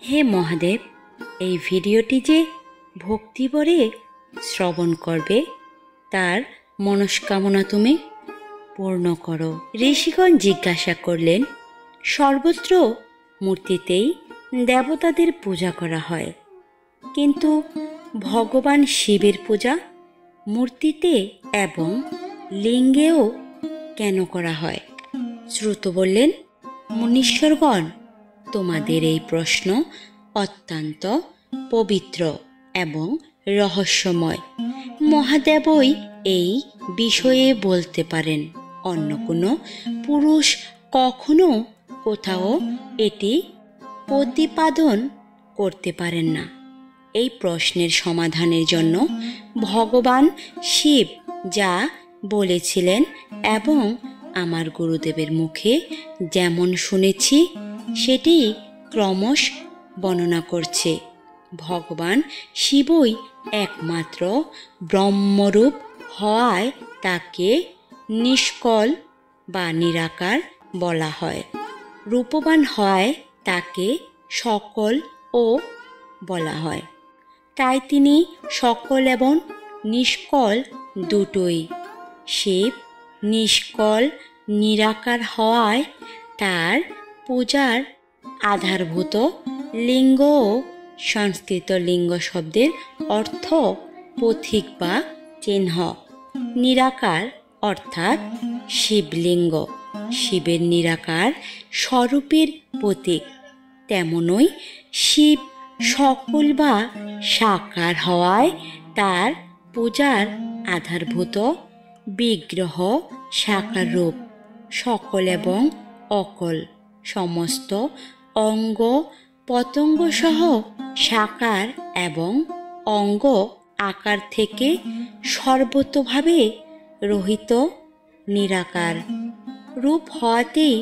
হে মহাদেব, এই ভিডিওটি যে ভক্তিভরে শ্রবণ করবে তার মনস্কামনা তুমি পূর্ণ করো। ঋষিগণ জিজ্ঞাসা করলেন, সর্বত্র মূর্তিতেই দেবতাদের পূজা করা হয়, কিন্তু ভগবান শিবের পূজা মূর্তিতে এবং লিঙ্গেও কেন করা হয়? শ্রুত বললেন, মুনীশ্বরগণ, তোমাদের এই প্রশ্ন অত্যন্ত পবিত্র এবং রহস্যময়। মহাদেবই এই বিষয়ে বলতে পারেন। অন্য কোনো পুরুষ কখনো কোথাও এটি প্রতিপাদন করতে পারেন না। এই প্রশ্নের সমাধানের জন্য ভগবান শিব যা বলেছিলেন এবং আমার গুরুদেবের মুখে যেমন শুনেছি সেটি ক্রমশ বর্ণনা করছে। ভগবান শিবই একমাত্র ব্রহ্মরূপ হওয়ায় তাকে নিষ্কল বা নিরাকার বলা হয়। রূপবান হওয়ায় তাকে সকল ও বলা হয়। তাই তিনি সকল এবং নিষ্কল দুটোই। শিব নিষ্কল নিরাকার হওয়ায় তার পূজার আধারভূত লিঙ্গ ও সংস্কৃত লিঙ্গ শব্দের অর্থ পথিক বা চিহ্ন। নিরাকার অর্থাৎ শিবলিঙ্গ শিবের নিরাকার স্বরূপের প্রতীক। তেমনই শিব সকল বা সাকার হওয়ায় তার পূজার আধারভূত বিগ্রহ সাকার রূপ। সকল এবং অকল সমস্ত অঙ্গ পতঙ্গ সহ সাকার এবং অঙ্গ আকার থেকে সর্বতোভাবে রহিত নিরাকার রূপ হওয়াতেই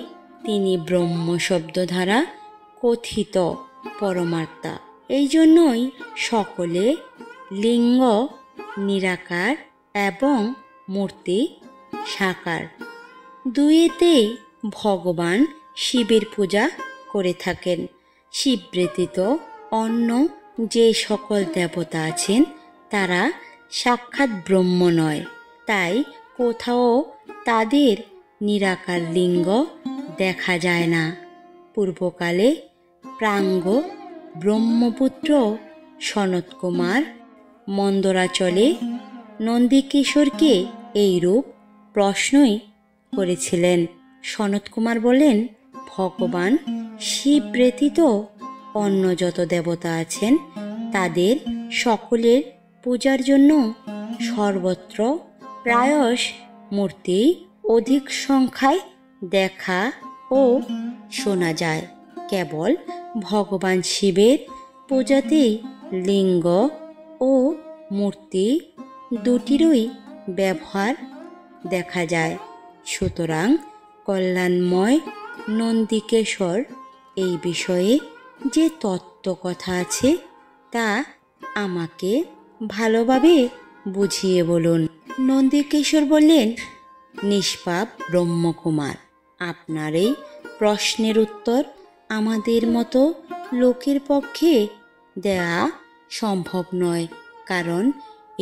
তিনি ব্রহ্ম শব্দ দ্বারা কথিত পরমাত্মা। এই জন্যই সকলে লিঙ্গ নিরাকার এবং মূর্তি সাকার দুইয়েতেই ভগবান শিবের পূজা করে থাকেন। শিব ব্যতীত অন্য যে সকল দেবতা আছেন তারা সাক্ষাৎ ব্রহ্ম নয়। তাই কোথাও তাদের নিরাকার লিঙ্গ দেখা যায় না। পূর্বকালে প্রাঙ্গ ব্রহ্মপুত্র সনত কুমার মন্দরাচলে নন্দিকেশ্বরকে এই রূপ প্রশ্নই করেছিলেন। সনত কুমার বলেন, ভগবান শিব ব্যতীত অন্য যত দেবতা আছেন তাদের সকলের পূজার জন্য সর্বত্র প্রায়শ মূর্তি অধিক সংখ্যায় দেখা ও শোনা যায়। কেবল ভগবান শিবের পূজাতেই লিঙ্গ ও মূর্তি দুটিরই ব্যবহার দেখা যায়। সুতরাং কল্যাণময় নন্দিকেশ্বর এই বিষয়ে যে তত্ত্ব কথা আছে তা আমাকে ভালোভাবে বুঝিয়ে বলুন। নন্দিকেশ্বর বললেন, নিষ্পাপ ব্রহ্মকুমার, আপনার এই প্রশ্নের উত্তর আমাদের মতো লোকের পক্ষে দেয়া সম্ভব নয়, কারণ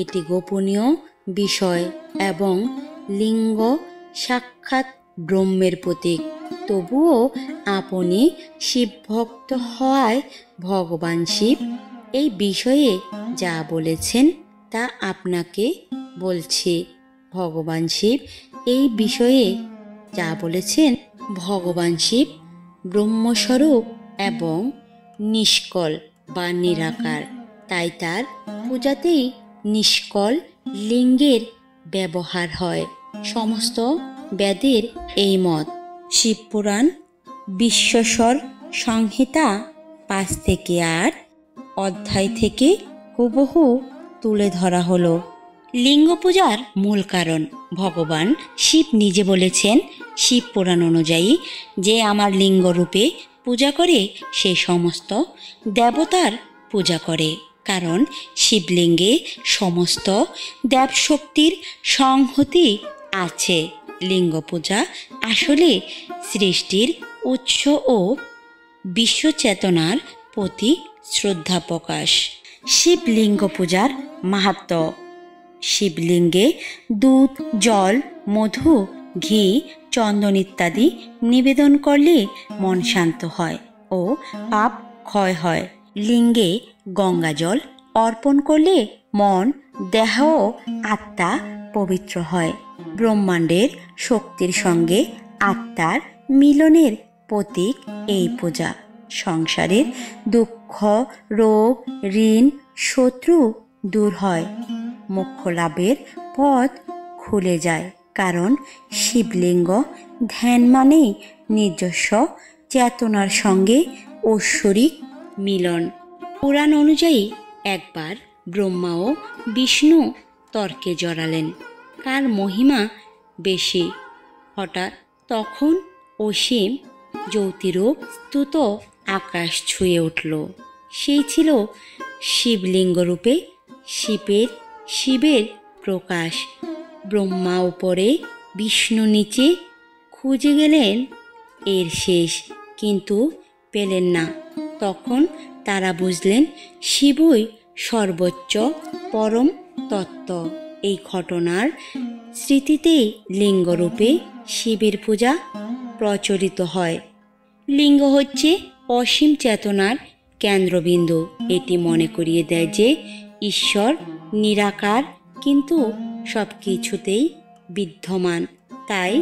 এটি গোপনীয় বিষয় এবং লিঙ্গ সাক্ষাৎ ব্রহ্মের প্রতীক। তবুও আপনি শিবভক্ত হওয়ায় ভগবান শিব এই বিষয়ে যা বলেছেন তা আপনাকে বলছি। ভগবান শিব এই বিষয়ে যা বলেছেন, ভগবান শিব ব্রহ্মস্বরূপ এবং নিষ্কল বা নিরাকার। তাই তার পূজাতেই নিষ্কল লিঙ্গের ব্যবহার হয়। সমস্ত বেদের এই মত। শিবপুরাণ বিশ্বস্বর সংহিতা 5 থেকে 8 অধ্যায় থেকে হুবহু তুলে ধরা হলো। লিঙ্গ পূজার মূল কারণ ভগবান শিব নিজে বলেছেন, শিব পুরাণ অনুযায়ী যে আমার লিঙ্গ রূপে পূজা করে সে সমস্ত দেবতার পূজা করে, কারণ শিবলিঙ্গে সমস্ত দেবশক্তির সংহতি আছে। লিঙ্গ পূজা আসলে সৃষ্টির উৎস ও বিশ্বচেতনার প্রতি শ্রদ্ধা প্রকাশ। শিবলিঙ্গ পূজার মাহাত্ম্য। শিবলিঙ্গে দুধ, জল, মধু, ঘি, চন্দন ইত্যাদি নিবেদন করলে মন শান্ত হয় ও পাপ ক্ষয় হয়। লিঙ্গে গঙ্গা জল অর্পণ করলে মন, দেহ ও আত্মা পবিত্র হয়। ব্রহ্মাণ্ডের শক্তির সঙ্গে আত্মার মিলনের প্রতীক এই পূজা। সংসারের দুঃখ, রোগ, ঋণ, শত্রু দূর হয়। মোক্ষ লাভের পথ খুলে যায়, কারণ শিবলিঙ্গ ধ্যান মানেই নিজস্ব চেতনার সঙ্গে ঐশ্বরিক মিলন। পুরাণ অনুযায়ী একবার ব্রহ্মা ও বিষ্ণু তর্কে জড়ালেন, কার মহিমা বেশি। হঠাৎ তখন অসীম জ্যোতিরূপ স্তুত আকাশ ছুঁয়ে উঠল। সেই ছিল শিবলিঙ্গ রূপে শিবের প্রকাশ। ব্রহ্মা উপরে, বিষ্ণু নিচে খুঁজে গেলেন এর শেষ, কিন্তু পেলেন না। তখন তারা বুঝলেন শিবই সর্বোচ্চ পরম তত্ত্ব। এই ঘটনার স্মৃতিতেই লিঙ্গরূপে শিবের পূজা প্রচলিত হয়। লিঙ্গ হচ্ছে অসীম চেতনার কেন্দ্রবিন্দু। এটি মনে করিয়ে দেয় যে ঈশ্বর নিরাকার, কিন্তু সব কিছুতেই বিদ্যমান। তাই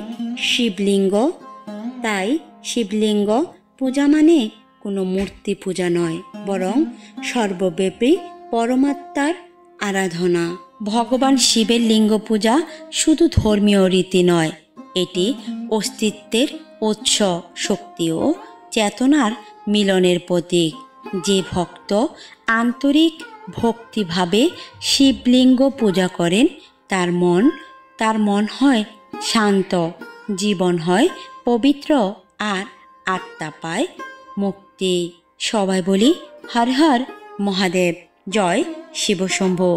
শিবলিঙ্গ পূজা মানে কোনো মূর্তি পূজা নয়, বরং সর্বব্যাপী পরমাত্মার আরাধনা। ভগবান শিবের লিঙ্গ পূজা শুধু ধর্মীয় রীতি নয়, এটি অস্তিত্বের উৎস, শক্তি ও চেতনার মিলনের প্রতীক। যে ভক্ত আন্তরিক ভক্তিভাবে শিবলিঙ্গ পূজা করেন তার মন হয় শান্ত, জীবন হয় পবিত্র, আর আত্মা পায় মুক্তি। সবাই বলি হর হর মহাদেব, জয় শিবশম্ভু।